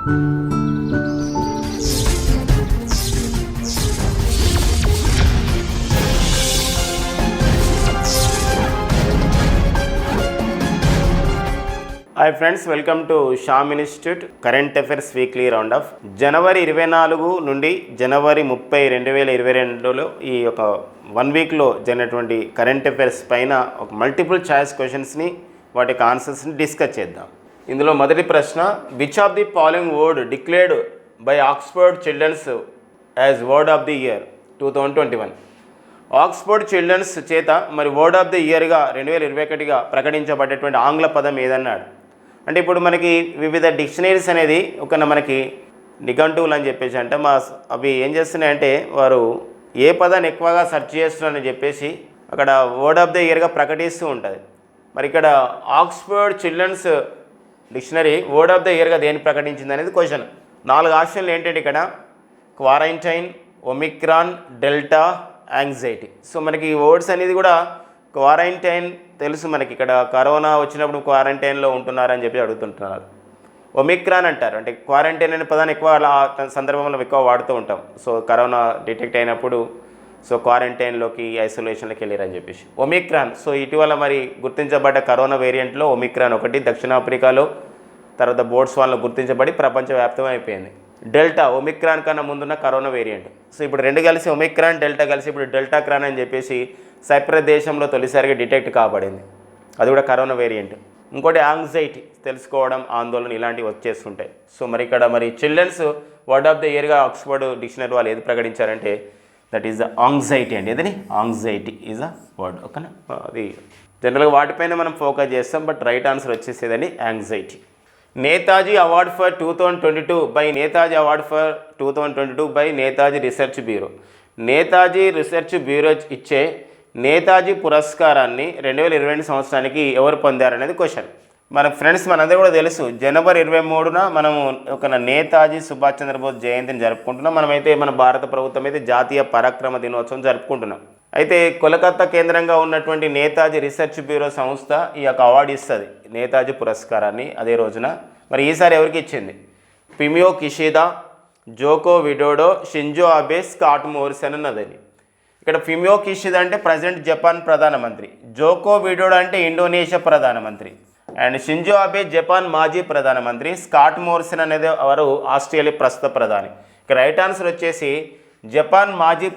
Hi friends, welcome to Sham institute current affairs weekly round off. జనవరి 24 నుండి జనవరి 30, 2022లో ఈ ఒక 1 వీక్లో జరిగినటువంటి కరెంట్ అఫైర్స్ పైన ఒక మల్టిపుల్ చాయిస్ క్వశ్చన్స్ని వాటికి ఆన్సర్స్ని డిస్కస్ చేద్దాం. ఇందులో మొదటి ప్రశ్న, which of the following word declared by Oxford children's as word of the year 2021. Oxford children's చేత మరి వర్డ్ ఆఫ్ ది ఇయర్గా 2021గా ప్రకటించబడేటువంటి ఆంగ్ల పదం ఏదన్నాడు అంటే, ఇప్పుడు మనకి వివిధ డిక్షనరీస్ అనేది మనకి నిఘంటువులు అని చెప్పేసి అంటే అవి ఏం చేస్తున్నాయంటే వారు ఏ పదాన్ని ఎక్కువగా సెర్చ్ చేస్తున్నారని చెప్పేసి అక్కడ వర్డ్ ఆఫ్ ద ఇయర్గా ప్రకటిస్తూ ఉంటుంది. మరి ఇక్కడ Oxford children's dictionary word of the ఇయర్గా దేన్ని ప్రకటించింది అనేది క్వశ్చన్. 4 ఆప్షన్లు ఏంటంటే ఇక్కడ quarantine, Omicron, delta, anxiety. So మనకి ఈ వర్డ్స్ అనేది కూడా క్వారంటైన్ తెలుసు మనకి, ఇక్కడ కరోనా వచ్చినప్పుడు క్వారంటైన్లో ఉంటున్నారని చెప్పి అడుగుతుంటున్నారు. ఒమిక్రాన్ అంటారు, అంటే క్వారంటైన్ అనే పదాన్ని ఎక్కువ అలా సందర్భంలో ఎక్కువ వాడుతూ ఉంటాం. సో కరోనా డిటెక్ట్ అయినప్పుడు సో క్వారంటైన్లోకి ఐసోలేషన్లోకి వెళ్ళారని చెప్పేసి ఒమిక్రాన్. సో ఇటీవల మరి గుర్తించబడ్డ కరోనా వేరియంట్లో ఒమిక్రాన్ ఒకటి దక్షిణాఫ్రికాలో, తర్వాత బోట్స్వాన్లో గుర్తించబడి ప్రపంచవ్యాప్తం అయిపోయింది. డెల్టా ఒమిక్రాన్ కన్నా ముందున్న కరోనా వేరియంట్. సో ఇప్పుడు రెండు కలిసి ఒమిక్రాన్, డెల్టా కలిసి ఇప్పుడు డెల్టా క్రాన్ అని చెప్పేసి సైప్రస్ దేశంలో తొలిసారిగా డిటెక్ట్ కాబడింది, అది కూడా కరోనా వేరియంట్. ఇంకోటి యాంగ్జైటీ, తెలుసుకోవడం, ఆందోళన, ఇలాంటివి వచ్చేస్తుంటాయి. సో మరి ఇక్కడ మరి చిల్డ్రన్స్ వర్డ్ ఆఫ్ ద ఇయర్గా ఆక్స్ఫర్డ్ డిక్షనరీ వాళ్ళు ఏది ప్రకటించారంటే దట్ ఈస్ ద యాంగ్జైటీ అండి. ఏదని యాంగ్జైటీ ఈజ్ అ వర్డ్. ఓకేనా, అది జనరల్గా వాటిపైన మనం ఫోకస్ చేస్తాం, బట్ రైట్ ఆన్సర్ వచ్చేసేదండి anxiety. Netaji award for 2022 by Netaji award for 2022 by Netaji research bureau. Netaji research bureau ఇచ్చే నేతాజీ పురస్కారాన్ని 2022 సంవత్సరానికి ఎవరు పొందారనేది క్వశ్చన్. మన ఫ్రెండ్స్ మనందరూ కూడా తెలుసు, జనవరి 23న మనము ఒక నేతాజీ సుభాష్ చంద్రబోస్ జయంతిని జరుపుకుంటున్నాం. మనమైతే మన భారత ప్రభుత్వం అయితే జాతీయ పరాక్రమ దినోత్సవం జరుపుకుంటున్నాం. అయితే కోలకత్తా కేంద్రంగా ఉన్నటువంటి నేతాజీ రీసెర్చ్ బ్యూరో సంస్థ ఈ యొక్క అవార్డు ఇస్తుంది, నేతాజీ పురస్కారాన్ని అదే రోజున. మరి ఈసారి ఎవరికి ఇచ్చింది? Fumio Kishida, Joko Widodo, Shinzo Abe, Scott Morrison అన్నదని. ఇక్కడ ఫుమియో కిషిదా అంటే ప్రజెంట్ జపాన్ ప్రధానమంత్రి, జోకో విడోడో అంటే ఇండోనేషియా ప్రధానమంత్రి, అండ్ షింజో అబే జపాన్ మాజీ ప్రధానమంత్రి, స్కాట్ మోరిసన్ అనేది వారు ఆస్ట్రేలియా ప్రస్తుత ప్రధాని. ఇక రైట్ ఆన్సర్ వచ్చేసి జపాన్ మాజీ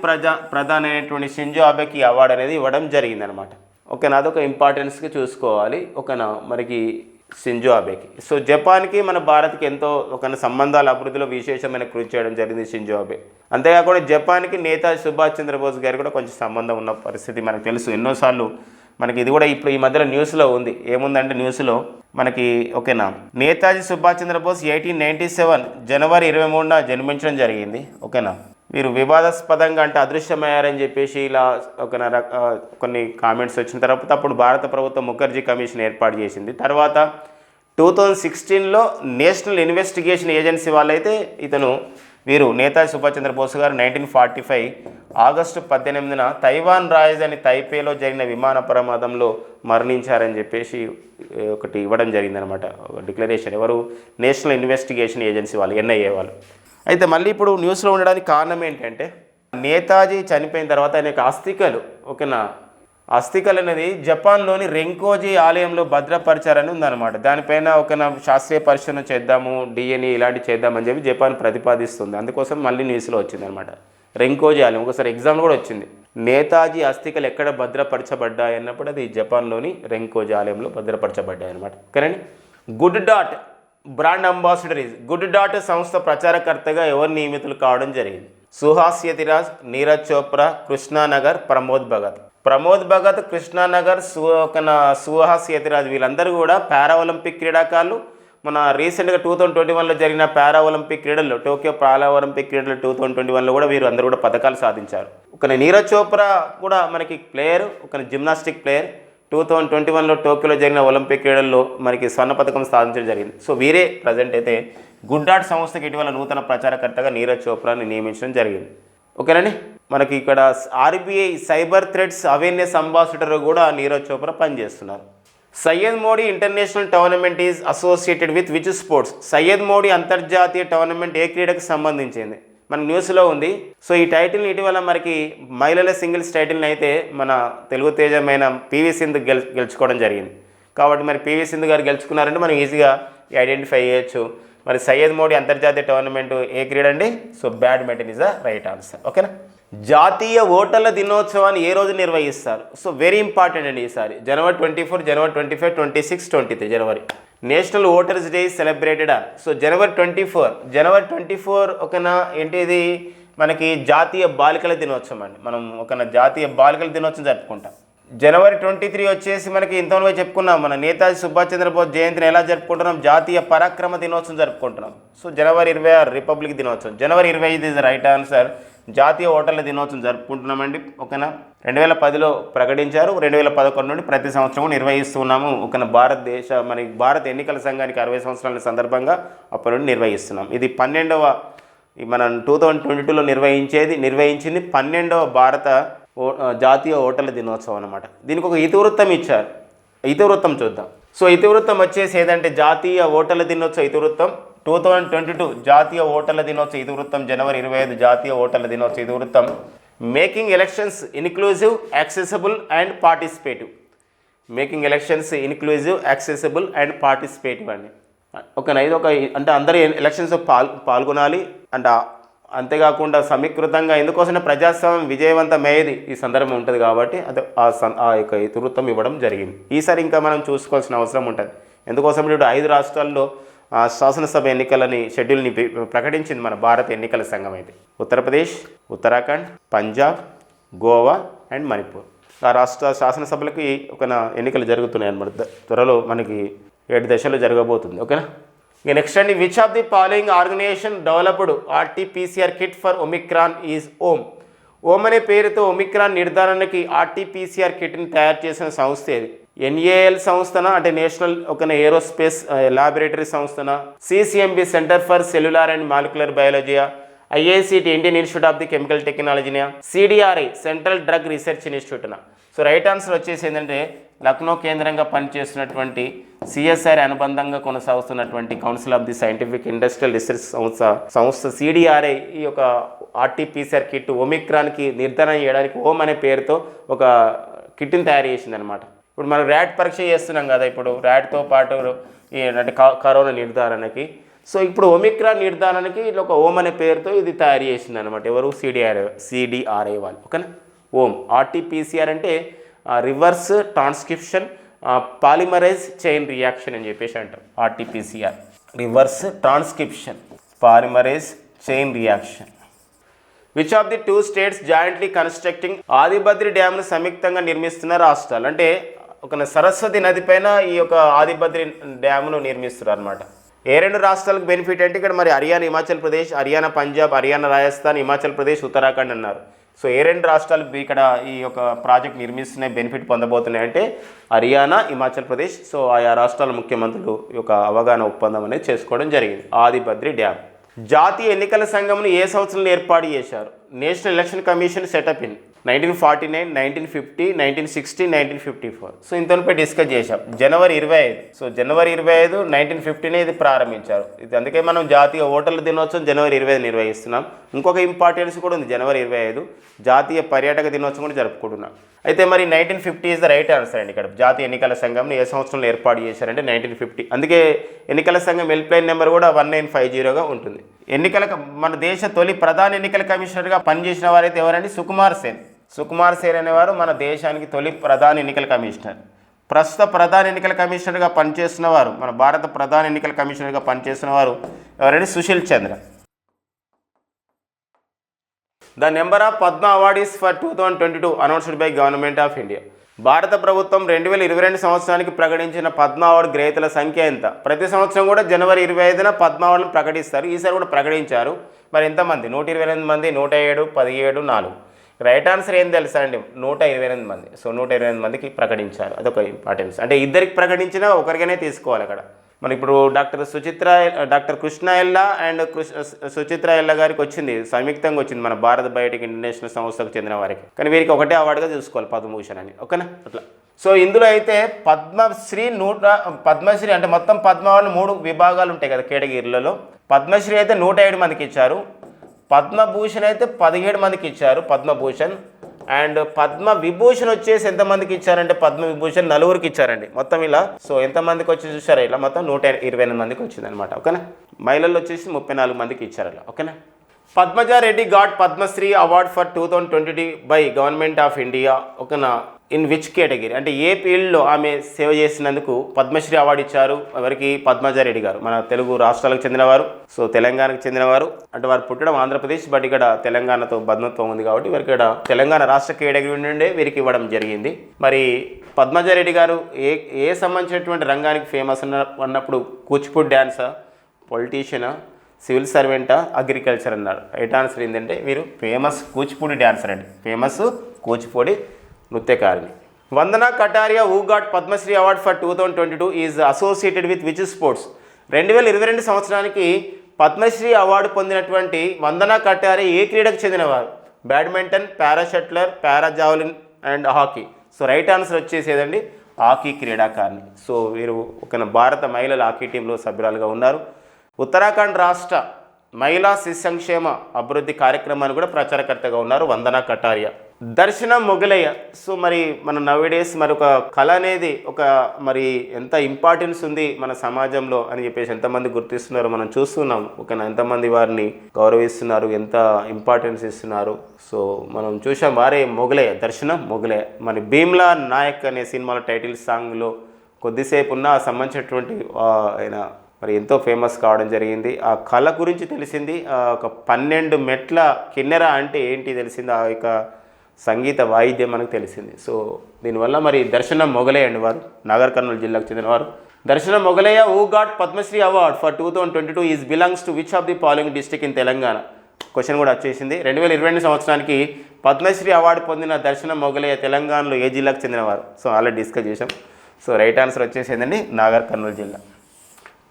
ప్రధాని అయినటువంటి షింజో అబేకి అవార్డు అనేది ఇవ్వడం జరిగిందనమాట. ఓకేనా, అదొక ఇంపార్టెన్స్గా చూసుకోవాలి. ఓకేనా, మనకి షింజో అబేకి. సో జపాన్కి మన భారత్కి ఎంతో ఒక సంబంధాల అభివృద్ధిలో విశేషమైన కృషి చేయడం జరిగింది షింజో అబే. అంతేకాకుండా జపాన్కి నేతాజీ సుభాష్ చంద్రబోస్ గారు కూడా కొంచెం సంబంధం ఉన్న పరిస్థితి మనకు తెలుసు. ఎన్నోసార్లు మనకి ఇది కూడా ఇప్పుడు ఈ మధ్యలో న్యూస్లో ఉంది. ఏముందంటే న్యూస్లో మనకి ఓకేనా, నేతాజీ సుభాష్ చంద్రబోస్ 1897 జనవరి 23న జన్మించడం జరిగింది. ఓకేనా, వీరు వివాదాస్పదంగా అంటే అదృశ్యమయ్యారని చెప్పేసి ఇలా కొన్ని కామెంట్స్ వచ్చిన తర్వాత అప్పుడు భారత ప్రభుత్వం ముఖర్జీ కమిషన్ ఏర్పాటు చేసింది. తర్వాత 2016లో నేషనల్ ఇన్వెస్టిగేషన్ ఏజెన్సీ వాళ్ళైతే వీరు నేతాజీ సుభాష్ చంద్రబోస్ గారు 1945 ఆగస్టు 18న తైవాన్ రాజధాని తైపేలో జరిగిన విమాన ప్రమాదంలో మరణించారని చెప్పేసి ఒకటి ఇవ్వడం జరిగిందనమాట, డిక్లరేషన్. ఎవరు? నేషనల్ ఇన్వెస్టిగేషన్ ఏజెన్సీ వాళ్ళు, ఎన్ఐఏ వాళ్ళు. అయితే మళ్ళీ ఇప్పుడు న్యూస్లో ఉండడానికి కారణం ఏంటంటే నేతాజీ చనిపోయిన తర్వాత ఆయనకు అస్థికలు, ఓకేనా, అస్థికలు అనేది జపాన్లోని రెంకోజీ ఆలయంలో భద్రపరిచారని ఉందన్నమాట. దానిపైన శాస్త్రీయ పరిశోధన చేద్దాము, డిఎన్ఏ ఇలాంటివి చేద్దామని చెప్పి జపాన్ ప్రతిపాదిస్తుంది. అందుకోసం మళ్ళీ న్యూస్లో వచ్చిందనమాట రెంకోజీ ఆలయం. ఒకసారి ఎగ్జామ్ కూడా వచ్చింది, నేతాజీ అస్థికలు ఎక్కడ భద్రపరచబడ్డాయి అన్నప్పుడు అది జపాన్లోని రెంకోజీ ఆలయంలో భద్రపరచబడ్డాయి అనమాట. ఓకేనండి. Good dot brand ambassador good dot సంస్థ ప్రచారకర్తగా ఎవరు నియమితులు కావడం జరిగింది? సుహాస్ యతిరాజ్, నీరజ్ చోప్రా, కృష్ణానగర్, ప్రమోద్ భగత్, కృష్ణానగర్, సుహాస్ యతిరాజ్ వీళ్ళందరూ కూడా పారా ఒలింపిక్ క్రీడాకారులు. మన రీసెంట్గా 2021లో జరిగిన పారా ఒలింపిక్ క్రీడల్లో, టోక్యో పారా ఒలింపిక్ క్రీడలు 2021లో కూడా వీరు అందరూ కూడా పథకాలు సాధించారు. నీరజ్ చోప్రా కూడా మనకి ప్లేయర్, జిమ్నాస్టిక్ ప్లేయర్. 2021లో టోక్యోలో జరిగిన ఒలింపిక్ క్రీడల్లో మనకి స్వర్ణ పథకం సాధించడం జరిగింది. సో వీరే ప్రజెంట్ అయితే గుడ్ డాట్ సంస్థకి ఇటీవల నూతన ప్రచారకర్తగా నీరజ్ చోప్రాని నియమించడం జరిగింది. ఓకేనండి. మనకి ఇక్కడ RBI cyber threats awareness ambassador కూడా నీరజ్ చోప్రా పనిచేస్తున్నారు. Syed Modi international tournament is associated with which sports? Syed Modi అంతర్జాతీయ టోర్నమెంట్ ఏ క్రీడకు సంబంధించింది? మన న్యూస్లో ఉంది. సో ఈ టైటిల్ని ఇటీవల మనకి మహిళల సింగిల్స్ టైటిల్ని అయితే మన తెలుగు తేజమైన పివి సింధు గెలుచుకోవడం జరిగింది. కాబట్టి మరి పివి సింధు గారు గెలుచుకున్నారంటే మనం ఈజీగా ఐడెంటిఫై చేయొచ్చు. మరి సయ్యద్ మోడీ అంతర్జాతీయ టోర్నమెంట్ ఏ క్రీడ అండి? So badminton is the right answer. ఓకేనా. జాతీయ ఓటర్ల దినోత్సవాన్ని ఏ రోజు నిర్వహిస్తారు? సో వెరీ ఇంపార్టెంట్ అండి ఈసారి. జనవరి 24, జనవరి 25, 26, 23 జనవరి. National voters day celebrated on. So జనవరి 24 ఒకనా ఏంటి ఇది? మనకి జాతీయ బాలికల దినోత్సవం అండి. మనం ఒక జాతీయ బాలికల దినోత్సవం జరుపుకుంటాం. జనవరి 23 వచ్చేసి మనకి ఇంతలో చెప్పుకున్నాం, మన నేతాజీ సుభాష్ చంద్రబోస్ జయంతిని ఎలా జరుపుకుంటున్నాం? జాతీయ పరాక్రమ దినోత్సవం జరుపుకుంటున్నాం. సో జనవరి 26 రిపబ్లిక్ దినోత్సవం. జనవరి 25 ఇస్ ద రైట్ ఆన్సర్. జాతీయ ఓటర్ల దినోత్సవం జరుపుకుంటున్నామండి. ఓకేనా. 2010లో ప్రకటించారు. 2011 నుండి ప్రతి సంవత్సరం కూడా నిర్వహిస్తున్నాము. ఒక భారత ఎన్నికల సంఘానికి 60 సంవత్సరాల సందర్భంగా అప్పటి నుండి నిర్వహిస్తున్నాం. ఇది 12వ మనం 2022లో నిర్వహించింది 12వ భారత జాతీయ ఓటర్ల దినోత్సవం అనమాట. దీనికి ఒక ఇతివృత్తం ఇచ్చారు. ఇతివృత్తం చూద్దాం. సో ఇతివృత్తం వచ్చేసి ఏదంటే జాతీయ ఓటర్ల దినోత్సవ ఇతివృత్తం 2022 జాతీయ ఓటర్ల దినోత్సవ ఇతివృత్తం జనవరి 25 జాతీయ ఓటర్ల దినోత్సవ ఇతివృత్తం making elections inclusive, accessible and participative. Making elections inclusive, accessible and participative అండి. ఓకేనా. ఇది అంటే అందరూ ఎలక్షన్స్ పాల్గొనాలి అండ్ అంతేకాకుండా సమీకృతంగా ఎందుకోసం ప్రజాస్వామ్యం విజయవంతమయ్యేది ఈ సందర్భం ఉంటుంది కాబట్టి అది ఆ యొక్క ఇతివృత్తం ఇవ్వడం జరిగింది. ఈసారి ఇంకా మనం చూసుకోవాల్సిన అవసరం ఉంటుంది. ఎందుకోసం ఇప్పుడు 5 రాష్ట్రాల్లో శాసనసభ ఎన్నికలని షెడ్యూల్ని ప్రకటించింది మన భారత ఎన్నికల సంఘం అయితే. ఉత్తరప్రదేశ్, ఉత్తరాఖండ్, పంజాబ్, గోవా అండ్ మణిపూర్. ఆ రాష్ట్ర శాసనసభలకి ఒక ఎన్నికలు జరుగుతున్నాయి అన్నమాట. త్వరలో మనకి 7 దశలు జరగబోతుంది. ఓకేనా. ఇక నెక్స్ట్ అండి, which of the following organisation developed RT-PCR kit for omicron is Om? Om అనే పేరుతో ఒమిక్రాన్ నిర్ధారణకి RT-PCR కిట్ని తయారు చేసిన సంస్థ ఏది? NAL సంస్థన అంటే నేషనల్ ఏరోస్పేస్ ల్యాబొరేటరీ సంస్థన, CCMB centre for cellular and molecular బయాలజీయా, IICT Indian institute of the chemical టెక్నాలజీనా, CDRI సెంట్రల్ డ్రగ్ రీసెర్చ్ ఇన్స్టిట్యూట్నా? సో రైట్ ఆన్సర్ వచ్చేసి ఏంటంటే లక్నో కేంద్రంగా పనిచేస్తున్నటువంటి CSIR అనుబంధంగా కొనసాగుతున్నటువంటి council of the scientific industrial research సంస్థ CDRI ఈ యొక్క RT-PCR కిట్ ఒమిక్రాన్కి నిర్ధారణ చేయడానికి ఓమ్ అనే పేరుతో ఒక కిట్ని తయారు చేసింది అనమాట. ఇప్పుడు మనం ర్యాట్ పరీక్ష చేస్తున్నాం కదా, ఇప్పుడు ర్యాట్తో పాటు అంటే కరోనా నిర్ధారణకి. సో ఇప్పుడు ఒమిక్రాన్ నిర్ధారణకి ఇట్లా ఒక ఓమ్ అనే పేరుతో ఇది తయారు చేసింది అనమాట. ఎవరు? CDRI వాళ్ళు. ఓకేనా. ఓమ్. RT-PCR అంటే reverse transcription polymerase chain reaction అని చెప్పేసి అంటాం. RT-PCR reverse transcription polymerase chain reaction. Which of the 2 states jointly constructing Adibadri డ్యామ్ను సంయుక్తంగా నిర్మిస్తున్న రాష్ట్రాలు? అంటే ఒక సరస్వతి నది పైన ఈ యొక్క ఆదిబద్రి డ్యామ్ను నిర్మిస్తున్నారు అనమాట. ఏ 2 రాష్ట్రాలకు బెనిఫిట్ అంటే ఇక్కడ మరి హర్యానా, హిమాచల్ ప్రదేశ్, హర్యానా పంజాబ్, హర్యానా రాజస్థాన్, హిమాచల్ ప్రదేశ్, ఉత్తరాఖండ్ అన్నారు. సో ఏ 2 రాష్ట్రాలు ఇక్కడ ఈ యొక్క ప్రాజెక్ట్ నిర్మిస్తున్నాయి, బెనిఫిట్ పొందబోతున్నాయి అంటే హర్యానా, హిమాచల్ ప్రదేశ్. సో ఆయా రాష్ట్రాల ముఖ్యమంత్రులు ఈ యొక్క అవగాహన ఒప్పందం అనేది చేసుకోవడం జరిగింది. ఆదిబద్రి డ్యామ్. జాతీయ ఎన్నికల సంఘంను ఏ సంవత్సరంలో ఏర్పాటు చేశారు? National election commission set up in 1949, 1950, 1960, 1954. సో ఇంతపై డిస్కస్ చేశాం. జనవరి 25. సో జనవరి 25, 1950 ఇది ప్రారంభించారు. ఇది అందుకే మనం జాతీయ ఓటర్ల దినోత్సవం జనవరి 25 నిర్వహిస్తున్నాం. ఇంకొక ఇంపార్టెన్స్ కూడా ఉంది. జనవరి 25 జాతీయ పర్యాటక దినోత్సవం కూడా జరుపుకుంటున్నాం. అయితే మరి 1950 ఈజ్ ద రైట్ ఆన్సర్ అండి. ఇక్కడ జాతీయ ఎన్నికల సంఘంను ఏ సంవత్సరంలో ఏర్పాటు చేశారంటే 1950. అందుకే ఎన్నికల సంఘం హెల్ప్లైన్ నెంబర్ కూడా 1950గా ఉంటుంది. మన దేశ తొలి ప్రధాన ఎన్నికల కమిషనర్గా పనిచేసిన వారైతే ఎవరండి? సుకుమార్ సేన్ అనేవారు మన దేశానికి తొలి ప్రధాన ఎన్నికల కమిషనర్. ప్రస్తుత ప్రధాన ఎన్నికల కమిషనర్గా పనిచేస్తున్న వారు, మన భారత ప్రధాన ఎన్నికల కమిషనర్గా పనిచేస్తున్న వారు ఎవరండి? Sushil Chandra. The number of Padma awardees for 2022 announced by government of India. భారత ప్రభుత్వం 2022 సంవత్సరానికి ప్రకటించిన పద్మ అవార్డు గ్రహీతల సంఖ్య ఎంత? ప్రతి సంవత్సరం కూడా జనవరి 25న పద్మ అవార్డులను ప్రకటిస్తారు. ఈసారి కూడా ప్రకటించారు. మరి ఎంతమంది? 128 మంది, 107, 17, 4. రైట్ ఆన్సర్ ఏం తెలుసా అండి? 128 మంది. సో 128 మందికి ప్రకటించారు. అదొక ఇంపార్టెన్స్. అంటే ఇద్దరికి ప్రకటించినా ఒకరికనే తీసుకోవాలి అక్కడ. మన ఇప్పుడు doctor Krishna Ella and Suchitra ఎల్లా గారికి వచ్చింది, సంయుక్తంగా వచ్చింది మన భారత్ బయోటెక్ ఇంటర్నేషనల్ సంస్థకు చెందిన వారికి. కానీ వీరికి ఒకటే అవార్డుగా చూసుకోవాలి, పద్మభూషణ్ అని. ఓకేనా. అట్లా సో ఇందులో అయితే పద్మశ్రీ అంటే మొత్తం పద్మవాళ్ళు 3 విభాగాలు ఉంటాయి కదా కేటగిరీలలో. పద్మశ్రీ అయితే 107 మందికి ఇచ్చారు. పద్మభూషణ్ అయితే 17 మందికి ఇచ్చారు పద్మభూషణ్. అండ్ పద్మ విభూషణ్ వచ్చేసి ఎంతమందికి ఇచ్చారంటే పద్మ విభూషణ్ 4 ఇచ్చారండి మొత్తం ఇలా. సో ఎంతమందికి వచ్చి చూసారా ఇలా మొత్తం 128 మందికి వచ్చింది అనమాట. ఓకేనా. మహిళలు వచ్చేసి 34 మందికి ఇచ్చారు అలా. ఓకేనా. Padmaja Reddy got Padmashri award for 2022 by government of India. ఓకేనా. ఇన్ విచ్ కేటగిరీ అంటే ఏ ఫీల్డ్లో ఆమె సేవ చేసినందుకు పద్మశ్రీ అవార్డు ఇచ్చారు. ఎవరికి? పద్మజారెడ్డి గారు. మన తెలుగు రాష్ట్రాలకు చెందినవారు. సో తెలంగాణకు చెందినవారు. అంటే వారు పుట్టడం ఆంధ్రప్రదేశ్, బట్ ఇక్కడ తెలంగాణతో బంధుత్వం ఉంది కాబట్టి వారికి ఇక్కడ తెలంగాణ రాష్ట్ర కేటగిరీ నుండే వీరికి ఇవ్వడం జరిగింది. మరి పద్మజారెడ్డి గారు ఏ సంబంధించినటువంటి రంగానికి ఫేమస్ అన్నప్పుడు కూచిపూడి డ్యాన్సా, పొలిటీషియనా, సివిల్ సర్వెంటా, అగ్రికల్చర్ అన్నారు. రైట్ ఆన్సర్ ఏంటంటే వీరు ఫేమస్ కూచిపూడి డాన్సర్ అండి. ఫేమస్ కూచిపూడి నృత్యకారిణి. Vandana Kataria who got Padmashri award for 2022 is associated with which sports. 2022 సంవత్సరానికి పద్మశ్రీ అవార్డు పొందినటువంటి వందనా కటారియా ఏ క్రీడకు చెందినవారు? Badminton, para shuttler, para javelin and hockey. So right answer వచ్చేసేదండి హాకీ క్రీడాకారిణి. సో వీరు ఒక భారత మహిళల హాకీ టీంలో సభ్యురాలుగా ఉన్నారు. ఉత్తరాఖండ్ రాష్ట్ర మహిళా శిశు సంక్షేమ అభివృద్ధి కార్యక్రమాన్ని కూడా ప్రచారకర్తగా ఉన్నారు వందనా కటారియా. దర్శనం మొగలయ్య. సో మరి మన నవ్వేడేస్ మరి ఒక కళ అనేది ఒక మరి ఎంత ఇంపార్టెన్స్ ఉంది మన సమాజంలో అని చెప్పేసి ఎంతమంది గుర్తిస్తున్నారు మనం చూస్తున్నాం. ఒక ఎంతమంది వారిని గౌరవిస్తున్నారు, ఎంత ఇంపార్టెన్స్ ఇస్తున్నారు. సో మనం చూసాం వారే మొగలయ్య, దర్శనం మొగలయ్య. మరి భీమ్లా నాయక్ అనే సినిమాల టైటిల్ సాంగ్లో కొద్దిసేపు ఉన్న సంబంధించినటువంటి ఆయన మరి ఎంతో ఫేమస్ కావడం జరిగింది. ఆ కళ గురించి తెలిసింది. ఒక 12 మెట్ల కిన్నెర అంటే ఏంటి తెలిసింది. ఆ యొక్క సంగీత వాయిద్యం మనకు తెలిసింది. సో దీనివల్ల మరి దర్శనం మొగలయ్య అండి వారు, నాగర్ కర్నూలు జిల్లాకు చెందినవారు. Darshanam Mogulaiah who got Padmashri award for 2022 is belongs to which of the following district in Telangana. Question కూడా వచ్చేసింది. 2022 సంవత్సరానికి పద్మశ్రీ అవార్డు పొందిన దర్శనం మొగలయ్య తెలంగాణలో ఏ జిల్లాకు చెందినవారు? సో ఆల్రెడీ డిస్కస్ చేసాం. సో రైట్ ఆన్సర్ వచ్చేసిందండి నాగర్ కర్నూలు జిల్లా.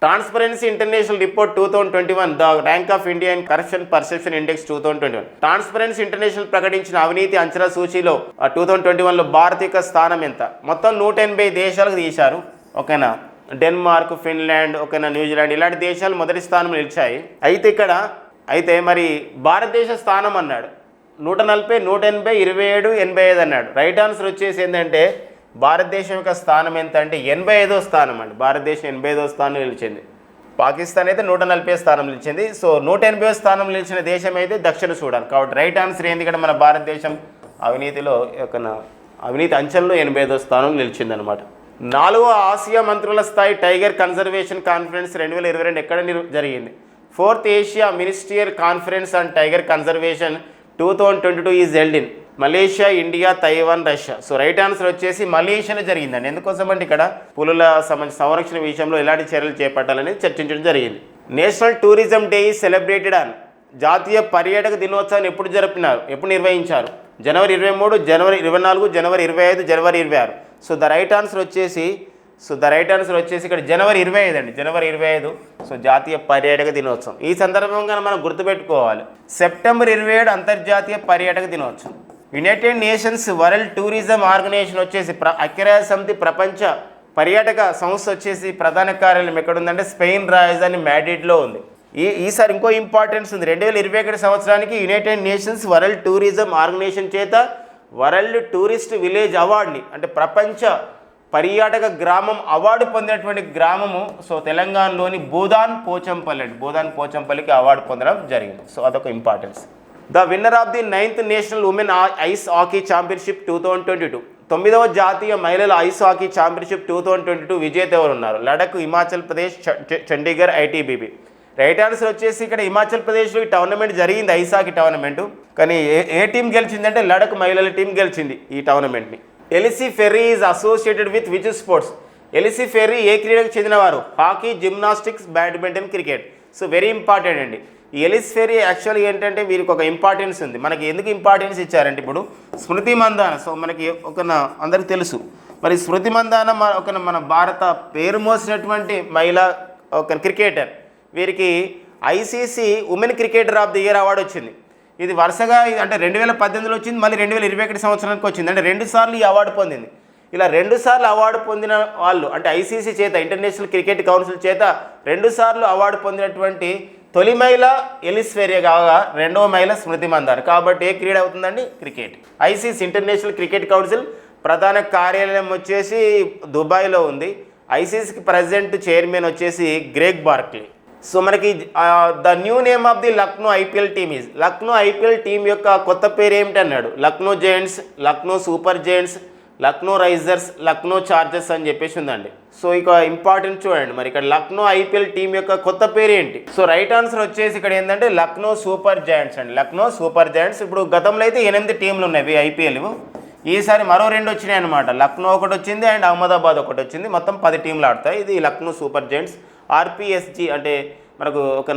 Transparency international report 2021 the rank of India in corruption perception index 2021. Transparency international ప్రకటించిన అవినీతి అంచనా సూచీలో 2021లో భారత్ యొక్క స్థానం ఎంత? మొత్తం 180 దేశాలకు తీశారు. ఓకేనా. డెన్మార్క్, ఫిన్లాండ్, ఓకేనా, న్యూజిలాండ్ ఇలాంటి దేశాలు మొదటి స్థానంలో నిలిచాయి. అయితే మరి భారతదేశ స్థానం అన్నాడు 140, 180, 27, 85 అన్నాడు. రైట్ ఆన్సర్ వచ్చేసి ఏంటంటే భారతదేశం యొక్క స్థానం ఎంత అంటే 85వ స్థానం అండి. భారతదేశం 85వ స్థానం నిలిచింది. పాకిస్తాన్ అయితే 140వ స్థానం నిలిచింది. సో 180వ స్థానం నిలిచిన దేశం అయితే దక్షిణ సూడాన్. కాబట్టి రైట్ ఆన్సర్ ఏంది ఇక్కడ మన భారతదేశం అవినీతిలో అవినీతి అంచెల్లో 85వ స్థానం నిలిచిందనమాట. 4వ ఆసియా మంత్రుల స్థాయి టైగర్ కన్జర్వేషన్ కాన్ఫరెన్స్ 2022 ఎక్కడ జరిగింది? 4th Asia ministerial conference on tiger conservation 2022 is held in Malaysia, India, Taiwan, Russia. So right answer వచ్చేసి మలేషియాలో జరిగిందండి. ఎందుకోసం అంటే ఇక్కడ పులుల సంరక్షణ విషయంలో ఎలాంటి చర్యలు చేపట్టాలని చర్చించడం జరిగింది. National tourism day is celebrated on. జాతీయ పర్యాటక దినోత్సవాన్ని ఎప్పుడు నిర్వహించారు? జనవరి 23, జనవరి 24, జనవరి 25, జనవరి 26. సో ద రైట్ ఆన్సర్ వచ్చేసి ఇక్కడ జనవరి 25 అండి. జనవరి 25 సో జాతీయ పర్యాటక దినోత్సవం. ఈ సందర్భంగా మనం గుర్తుపెట్టుకోవాలి సెప్టెంబర్ 27 అంతర్జాతీయ పర్యాటక దినోత్సవం. United nations world tourism Organisation వచ్చేసి ఐక్యరాజ్య సమితి ప్రపంచ పర్యాటక సంస్థ వచ్చేసి ప్రధాన కార్యాలయం ఎక్కడుందంటే స్పెయిన్ రాజధాని మ్యాడ్రిడ్లో ఉంది. ఈసారి ఇంకో ఇంపార్టెన్స్ ఉంది. 2021 సంవత్సరానికి united nations world tourism organization చేత వరల్డ్ టూరిస్ట్ విలేజ్ అవార్డుని అంటే ప్రపంచ పర్యాటక గ్రామం అవార్డు పొందినటువంటి గ్రామము సో తెలంగాణలోని బోధాన్ పోచంపల్లికి అవార్డు పొందడం జరిగింది. సో అదొక importance. The winner of the 9th national women ice hockey championship 2022 9వ జాతీయ మహిళల ఐస్ హాకీ ఛాంపియన్షిప్ 2022 విజేత ఎవరు ఉన్నారు? Ladakh, Himachal Pradesh, Chandigarh, ITBP. Right answer వచ్చేసి ఇక్కడ హిమాచల్ ప్రదేశ్లో ఈ టోర్నమెంట్ జరిగింది ఐస్ హాకీ టోర్నమెంట్. కానీ ఏ టీం గెలిచిందంటే లడఖ్ మహిళల టీం గెలిచింది ఈ టోర్నమెంట్ని. Ellyse Perry is associated with which sports? Ellyse Perry ఏ క్రీడకు చెందినవారు? Hockey, gymnastics, badminton, cricket. So very important అండి. ఈ ఎలిస్ ఫెర్రీ యాక్చువల్గా ఏంటంటే వీరికి ఒక ఇంపార్టెన్స్ ఉంది. మనకి ఎందుకు ఇంపార్టెన్స్ ఇచ్చారంటే ఇప్పుడు స్మృతి మందాన. సో మనకి అందరికి తెలుసు మరి స్మృతి మందాన మన భారత పేరు మోసినటువంటి మహిళా క్రికెటర్. వీరికి ICC women cricketer of the year award వచ్చింది. ఇది వరుసగా అంటే 2018లో వచ్చింది, మళ్ళీ 2021 సంవత్సరానికి వచ్చింది. అంటే 2 సార్లు ఈ అవార్డు పొందింది. ఇలా 2 సార్లు అవార్డు పొందిన వాళ్ళు, అంటే ఐసీసీ చేత, ఇంటర్నేషనల్ క్రికెట్ కౌన్సిల్ చేత 2 సార్లు అవార్డు పొందినటువంటి తొలి మహిళ ఎలిస్ ఫెరియా కాగా రెండవ మహిళ స్మృతి మందాన. కాబట్టి ఏ క్రీడ అవుతుందండి? Cricket. ICC international cricket council ప్రధాన కార్యాలయం వచ్చేసి దుబాయ్లో ఉంది. ఐసీసీకి ప్రెసిడెంట్ చైర్మన్ వచ్చేసి గ్రేగ్ బార్క్లీ. సో మనకి the new name of the Lucknow IPL team is, Lucknow IPL team యొక్క కొత్త పేరు ఏమిటి అన్నాడు? Lucknow Giants, Lucknow super Giants, Lucknow Risers, Lucknow chargers అని చెప్పేసి ఉందండి. సో ఇక ఇంపార్టెంట్ చూడండి, మరి ఇక్కడ లక్నో ఐపీఎల్ టీం యొక్క కొత్త పేరు ఏంటి? సో రైట్ ఆన్సర్ వచ్చేసి ఇక్కడ ఏంటంటే లక్నో సూపర్ జాయింట్స్ అండి. Lucknow super joints. ఇప్పుడు గతంలో అయితే 8 టీంలు ఉన్నాయి ఐపీఎల్, ఈసారి మరో 2 వచ్చినాయి అనమాట. లక్నో ఒకటి వచ్చింది అండ్ అహ్మదాబాద్ ఒకటి వచ్చింది. మొత్తం 10 టీంలు ఆడతాయి. ఇది లక్నో సూపర్ జాయింట్స్. ఆర్పిఎస్జి అంటే మనకు ఒక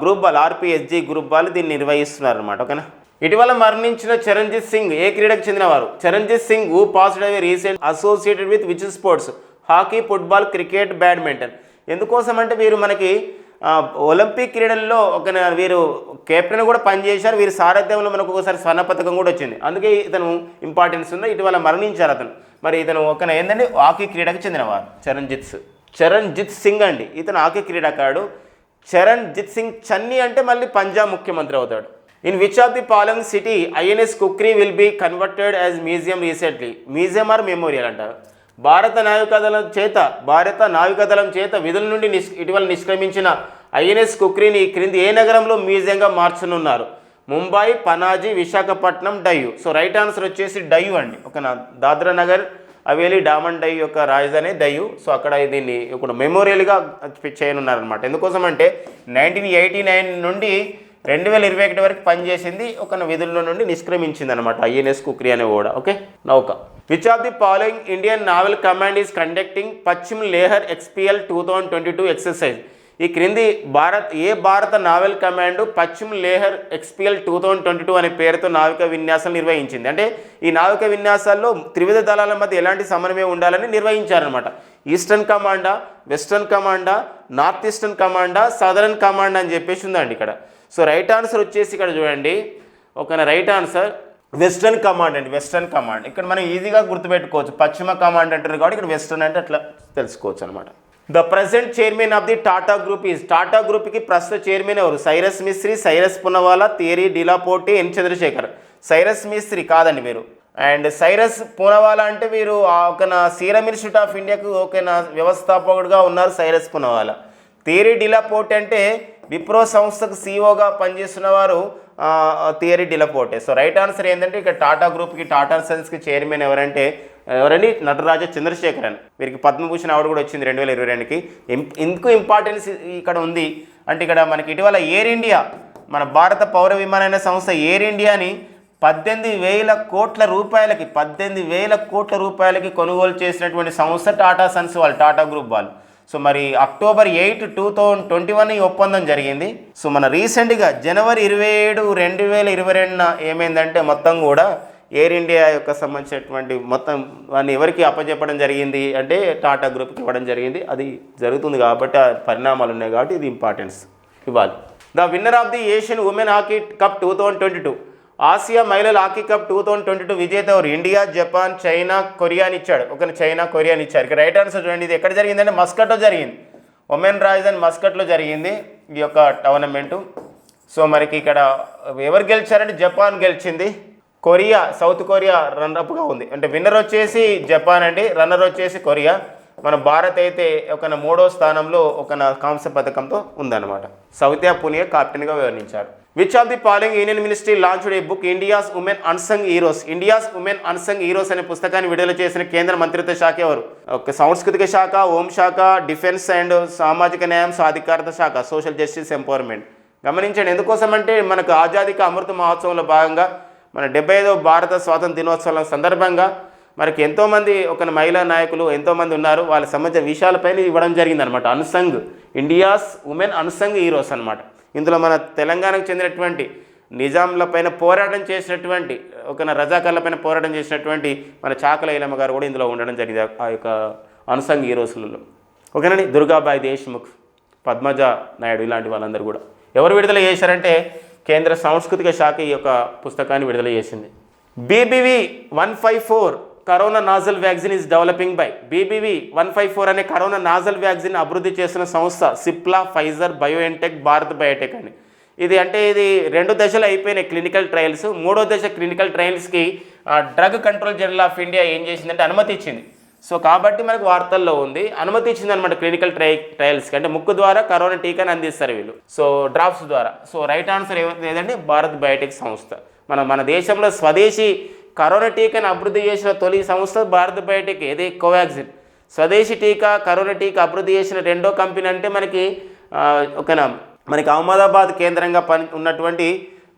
group ball, RPSG group ball దీన్ని నిర్వహిస్తున్నారు అనమాట. ఓకేనా. ఇటీవల మరణించిన చరణ్జిత్ సింగ్ ఏ క్రీడకు చెందినవారు? Charanjit Singh who passed away recent associated with which sports? Hockey, football, cricket, badminton. ఎందుకోసం అంటే వీరు మనకి ఒలింపిక్ క్రీడల్లో వీరు కెప్టెన్ కూడా పనిచేశారు. వీరి సారథ్యంలో మనకు ఒకసారి స్వర్ణ పథకం కూడా వచ్చింది. అందుకే ఇతను ఇంపార్టెన్స్ ఉంది. ఇటీవల మరణించారు అతను. మరి ఇతను ఏంటంటే హాకీ క్రీడకు చెందినవారు చరణ్జిత్ సింగ్ అండి. ఇతను హాకీ క్రీడాకారుడు. చరణ్జిత్ సింగ్ చన్నీ అంటే మళ్ళీ పంజాబ్ ముఖ్యమంత్రి అవుతాడు. In which of the following city INS Khukri will be converted as museum recently? Museum or memorial అంటారు. భారత నావికాదళం చేత విధుల నుండి ఇటీవల నిష్క్రమించిన ఐఎన్ఎస్ కుక్రీని క్రింది ఏ నగరంలో మ్యూజియంగా మార్చనున్నారు? Mumbai, Panaji, Visakhapatnam, Diu. So right answer Diu డయ్యూ అండి. దాద్రా నగర్ హవేలీ, డామన్ డయ్యూ యొక్క రాజధాని డయ్యూ. సో అక్కడ దీన్ని ఒక మెమోరియల్గా చేయనున్నారనమాట. ఎందుకోసం అంటే 1989 నుండి 2021 వరకు పనిచేసింది. విధుల్లో నుండి నిష్క్రమించింది అనమాట ఐఎన్ఎస్ కుక్రీ అనే ఓడ. ఓకే, నౌక. Which of the following Indian naval command is conducting Paschim Lehar ఎక్స్పీఎల్ 2022 exercise? ఈ క్రింది భారత నావల్ కమాండ్ పశ్చిమ లేహర్ ఎక్స్పీఎల్ 2022 అనే పేరుతో నావిక విన్యాసాలు నిర్వహించింది. అంటే ఈ నావిక విన్యాసాల్లో త్రివిధ దళాల మధ్య ఎలాంటి సమన్వయం ఉండాలని నిర్వహించారనమాట. ఈస్టర్న్ కమాండా, వెస్టర్న్ కమాండా, నార్త్ ఈస్టర్న్ కమాండా, సదరన్ కమాండ్ అని చెప్పేసి ఉందండి ఇక్కడ. సో రైట్ ఆన్సర్ వచ్చేసి ఇక్కడ చూడండి, రైట్ ఆన్సర్ వెస్టర్న్ కమాండ్ అండి. వెస్టర్న్ కమాండ్ ఇక్కడ మనం ఈజీగా గుర్తుపెట్టుకోవచ్చు. పశ్చిమ కమాండ్ అంటారు కాబట్టి ఇక్కడ వెస్టర్న్ అంటే అట్లా తెలుసుకోవచ్చు అనమాట. The present chairman of the Tata group is, Tata గ్రూప్కి ప్రస్తుత చైర్మన్ ఎవరు? సైరస్ మిస్త్రీ, సైరస్ పునవాలా, థియరీ డిలాపోర్టే, ఎన్ చంద్రశేఖర్. సైరస్ మిస్త్రీ కాదండి వీరు. అండ్ సైరస్ పూనవాలా అంటే వీరు సీరం ఇన్స్టిట్యూట్ ఆఫ్ ఇండియాకు వ్యవస్థాపకుడుగా ఉన్నారు సైరస్ పూనవాలా. థియరీ డిలాపోర్టే అంటే విప్రో సంస్థకు సీఈఓగా పనిచేస్తున్న వారు థియరీ డిలాపోర్టే. సో రైట్ ఆన్సర్ ఏంటంటే ఇక్కడ టాటా గ్రూప్కి, టాటా సన్స్కి చైర్మన్ ఎవరండి? నటరాజ చంద్రశేఖరన్. వీరికి పద్మభూషణ్ అవార్డు కూడా వచ్చింది 2022కి. ఎందుకు ఇంపార్టెన్స్ ఇక్కడ ఉంది అంటే ఇక్కడ మనకి ఇటీవల ఎయిర్ ఇండియా, మన భారత పౌర విమానయాన సంస్థ ఎయిర్ ఇండియాని 18,000 కోట్ల రూపాయలకి కొనుగోలు చేసినటువంటి సంస్థ టాటా సన్స్ వాళ్ళు, టాటా గ్రూప్ వాళ్ళు. సో మరి October 8, 2021 ఈ ఒప్పందం జరిగింది. సో మన రీసెంట్గా January 27, 2022 ఏమైందంటే మొత్తం కూడా ఎయిర్ ఇండియా యొక్క సంబంధించినటువంటి మొత్తం వాడిని ఎవరికి అప్పచెప్పడం జరిగింది అంటే టాటా గ్రూప్కి ఇవ్వడం జరిగింది. అది జరుగుతుంది కాబట్టి ఆ పరిణామాలు ఉన్నాయి కాబట్టి ఇది ఇంపార్టెన్స్ ఇవ్వాలి. The winner of the Asian women hockey cup 2022, Asia మహిళల హాకీ కప్ 2022 విజేత ఎవరు? ఇండియా, జపాన్, చైనా, కొరియా అని ఇచ్చాడు. చైనా, కొరియా అని ఇచ్చారు. ఇక రైట్ ఆన్సర్ చూడండి, ఇది ఎక్కడ జరిగిందంటే మస్కట్లో జరిగింది. ఒమెన్ రాజధాని మస్కట్లో జరిగింది ఈ యొక్క టోర్నమెంటు. సో మనకి ఇక్కడ ఎవరు గెలిచారంటే జపాన్ గెలిచింది. కొరియా, సౌత్ కొరియా రన్నర్అప్గా ఉంది. అంటే విన్నర్ వచ్చేసి జపాన్ అండి, రన్నర్ వచ్చేసి కొరియా. మన భారత్ అయితే 3వ స్థానంలో కాంస్య పథకంతో ఉందన్నమాట. సౌత్యా పునియా కెప్టెన్గా వ్యవహరించారు. Which of the following union ministry launched a book India's women unsung heroes? India's women unsung heroes అనే పుస్తకాన్ని విడుదల చేసిన కేంద్ర మంత్రిత్వ శాఖ ఎవరు? సాంస్కృతిక శాఖ, హోంశాఖ, డిఫెన్స్ అండ్ సామాజిక న్యాయం, సాధికారత శాఖ, సోషల్ జస్టిస్ ఎంపవర్మెంట్. గమనించండి, ఎందుకోసం అంటే మనకు ఆజాదీ కా అమృత మహోత్సవంలో భాగంగా మన 75వ భారత స్వాతంత్ర దినోత్సవం సందర్భంగా మనకి ఎంతోమంది మహిళా నాయకులు ఎంతోమంది ఉన్నారు, వాళ్ళ సంబంధించిన విషయాలపైన ఇవ్వడం జరిగిందనమాట. Unsung India's women unsung heroes అనమాట. ఇందులో మన తెలంగాణకు చెందినటువంటి నిజాంలపైన పోరాటం చేసినటువంటి రజాకార్లపైన పోరాటం చేసినటువంటి మన చాకల ఐలమ్మ గారు కూడా ఇందులో ఉండడం జరిగింది ఆ యొక్క అన్సంగ్ హీరోస్లలో. ఓకేనండి. దుర్గాబాయి దేశ్ముఖ్, పద్మజ నాయుడు ఇలాంటి వాళ్ళందరూ కూడా ఎవరు విడుదల చేశారంటే కేంద్ర సాంస్కృతిక శాఖ ఈ యొక్క పుస్తకాన్ని విడుదల చేసింది. BBV 154 corona nasal vaccine is developing by BBV154 అనే కరోనా నాజల్ వ్యాక్సిన్ అభివృద్ధి చేసిన సంస్థ Cipla, Pfizer, BioNTech, Bharat Biotech అని. ఇది 2 దశలు అయిపోయినాయి క్లినికల్ ట్రయల్స్. 3వ దశ క్లినికల్ ట్రయల్స్కి drug control general of India ఏం చేసిందంటే అనుమతి ఇచ్చింది. సో కాబట్టి మనకు వార్తల్లో ఉంది, అనుమతి ఇచ్చింది అనమాట క్లినికల్ ట్రయల్స్కి. అంటే ముక్కు ద్వారా కరోనా టీకాని అందిస్తారు వీళ్ళు, సో డ్రాప్స్ ద్వారా. సో రైట్ ఆన్సర్ ఏదంటే భారత్ బయోటెక్ సంస్థ. మన దేశంలో స్వదేశీ కరోనా టీకాని అభివృద్ధి చేసిన తొలి సంస్థ భారత్ బయోటెక్. ఏది కోవాక్సిన్ స్వదేశీ టీకా, కరోనా టీకా అభివృద్ధి చేసిన రెండో కంపెనీ అంటే మనకి అహ్మదాబాద్ కేంద్రంగా ఉన్నటువంటి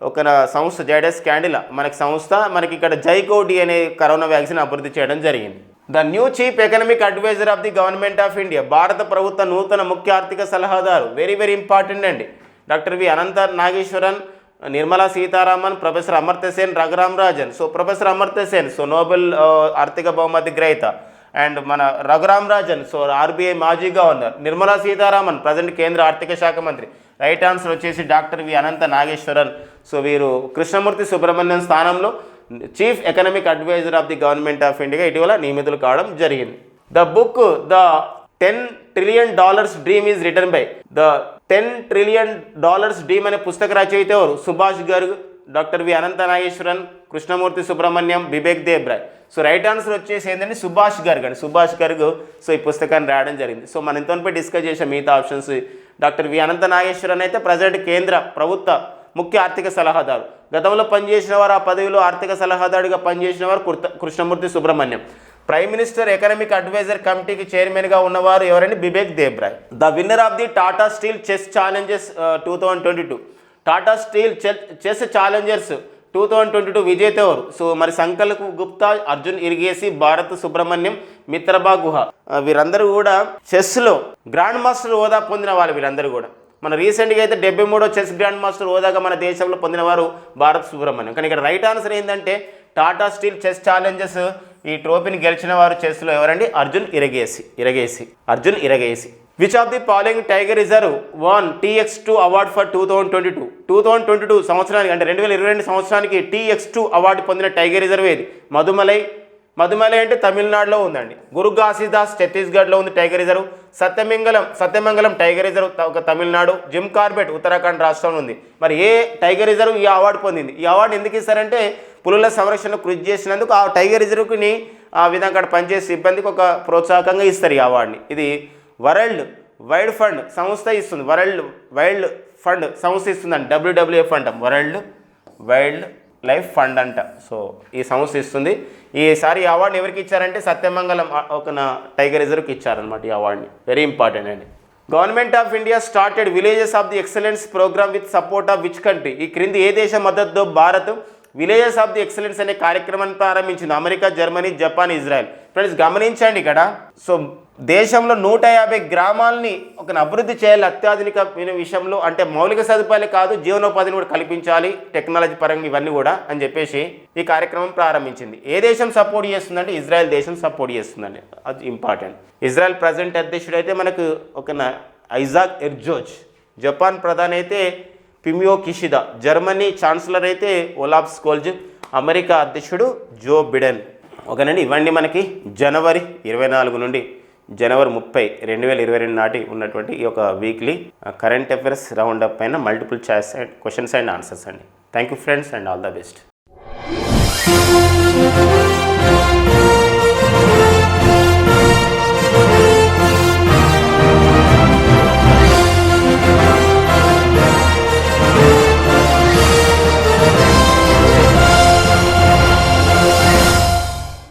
ఒక సంస్థ జైడస్ క్యాండిలా మనకి ఇక్కడ జైకోడి అనే కరోనా వ్యాక్సిన్ అభివృద్ధి చేయడం జరిగింది. The new chief economic adviser of the government of India, భారత ప్రభుత్వ నూతన ముఖ్య ఆర్థిక సలహాదారు. వెరీ వెరీ ఇంపార్టెంట్ అండి. Doctor V Anantha Nageswaran, Nirmala Sitharaman, professor Amartya Sen, Raghuram Rajan. So professor Amartya Sen Nobel ఆర్థిక బహుమతి గ్రహీత. అండ్ మన రఘురామ్ రాజన్ RBI మాజీ గవర్నర్. నిర్మలా సీతారామన్ ప్రజెంట్ కేంద్ర ఆర్థిక శాఖ మంత్రి. రైట్ ఆన్సర్ వచ్చేసి doctor V Anantha Nageswaran. So వీరు కృష్ణమూర్తి సుబ్రహ్మణ్యం స్థానంలో chief economic adviser of the government of India ఇటీవల నియమితులు కావడం జరిగింది. The book the $10 trillion dream is written by. The $10 trillion dream అనే పుస్తక రచయిత ఎవరు? Subhash Garg, doctor V Anantha Nageswaran, Krishnamurthy Subramanian, Bibek Debroy. So right answer వచ్చేసి ఏంటంటే సుభాష్ గర్గ్ అండి. సుభాష్ గర్గ్ ఈ పుస్తకాన్ని రాయడం జరిగింది. సో మనం ఇంతపై డిస్కస్ చేసాం మిగతా options. Doctor V Anantha Nageswaran అయితే ప్రజెంట్ కేంద్ర ప్రభుత్వ ముఖ్య ఆర్థిక సలహాదారు. గతంలో పనిచేసిన వారు, ఆ పదవిలో ఆర్థిక సలహాదారుడిగా పనిచేసిన వారు Krishnamurthy Subrahmanyam. Prime minister economic adviser కమిటీకి చైర్మన్గా ఉన్నవారు ఎవరండి? Bibek Debroy. The winner of the Tata steel chess challenges 2022. Tata steel chess Challengers 2022 విజేత ఎవరు? సో మరి సంకల్ప్ గుప్తా, అర్జున్ ఇరిగేసి, భారత్ సుబ్రహ్మణ్యం, మిత్రబా గుహ. వీరందరూ కూడా చెస్లో గ్రాండ్ మాస్టర్ హోదా పొందిన వాళ్ళు. వీళ్ళందరూ కూడా మన రీసెంట్గా అయితే 73వ చెస్ గ్రాండ్ మాస్టర్ హోదాగా మన దేశంలో పొందినవారు భారత్ సుబ్రహ్మణ్యం. కానీ ఇక్కడ రైట్ ఆన్సర్ ఏంటంటే టాటా స్టీల్ చెస్ ఛాలెంజెస్ ఈ ట్రోఫీని గెలిచిన వారు చెస్లో ఎవరండి? Arjun Erigaisi. Which of the following tiger reserve won TX2 award for 2022? 2022 సంవత్సరానికి అంటే 2022 సంవత్సరానికి TX2 అవార్డు పొందిన టైగర్ రిజర్వ్ ఏది? మధుమలై అంటే తమిళనాడులో ఉందండి. గురు ఘాసీదాస్ ఛత్తీస్గఢ్లో ఉంది tiger reserve. Sathyamangalam tiger reserve ఒక తమిళనాడు. జిమ్ కార్బెట్ ఉత్తరాఖండ్ రాష్ట్రంలో ఉంది. మరి ఏ టైగర్ రిజర్వ్ ఈ అవార్డు పొందింది? ఈ అవార్డు ఎందుకు ఇస్తారంటే పులుల సంరక్షణకు కృషి చేసినందుకు ఆ టైగర్ రిజర్వ్ని ఆ విధంగా అక్కడ పనిచేసే సిబ్బందికి ఒక ప్రోత్సాహకంగా ఇస్తారు ఈ అవార్డుని. ఇది వరల్డ్ వైల్డ్ ఫండ్ సంస్థ ఇస్తుంది. వరల్డ్ వైల్డ్ ఫండ్ సంస్థ ఇస్తుందండి. WWF అంటాం, వరల్డ్ వైల్డ్ లైఫ్ ఫండ్ అంట. సో ఈ సంస్థ ఇస్తుంది. ఈసారి ఈ అవార్డుని ఎవరికి ఇచ్చారంటే సత్యమంగళం ఒక టైగర్ రిజర్వ్కి ఇచ్చారనమాట ఈ అవార్డుని. వెరీ ఇంపార్టెంట్ అండి. Government of India started villages of the excellence programme with support of which country? ఈ క్రింది ఏ దేశం మద్దతుతో Bharat villages of the excellence అనే కార్యక్రమాన్ని ప్రారంభించింది? America, Germany, Japan, Israel. Friends గమనించండి ఇక్కడ. సో దేశంలో 150 గ్రామాలని ఒక అభివృద్ధి చేయాలి అత్యాధునిక విషయంలో. అంటే మౌలిక సదుపాయాలు కాదు, జీవనోపాధిని కూడా కల్పించాలి, టెక్నాలజీ పరంగా ఇవన్నీ కూడా అని చెప్పేసి ఈ కార్యక్రమం ప్రారంభించింది. ఏ దేశం సపోర్ట్ చేస్తుందంటే ఇజ్రాయెల్ దేశం సపోర్ట్ చేస్తుందండి. అది ఇంపార్టెంట్. ఇజ్రాయెల్ ప్రజెంట్ అధ్యక్షుడు అయితే మనకు ఒక ఐజాక్ హెర్జోగ్. జపాన్ ప్రధాని అయితే ఫుమియో కిషిదా. జర్మనీ ఛాన్సలర్ అయితే ఓలాఫ్ స్కోల్జ్. అమెరికా అధ్యక్షుడు జో బిడెన్. ఓకేనండి. ఇవన్నీ మనకి జనవరి 24 నుండి జనవరి 30, 2022 నాటి ఉన్నటువంటి ఈ యొక్క వీక్లీ కరెంట్ అఫైర్స్ రౌండప్ పైన multiple choice questions and answers అండి. Thank you friends and all the best.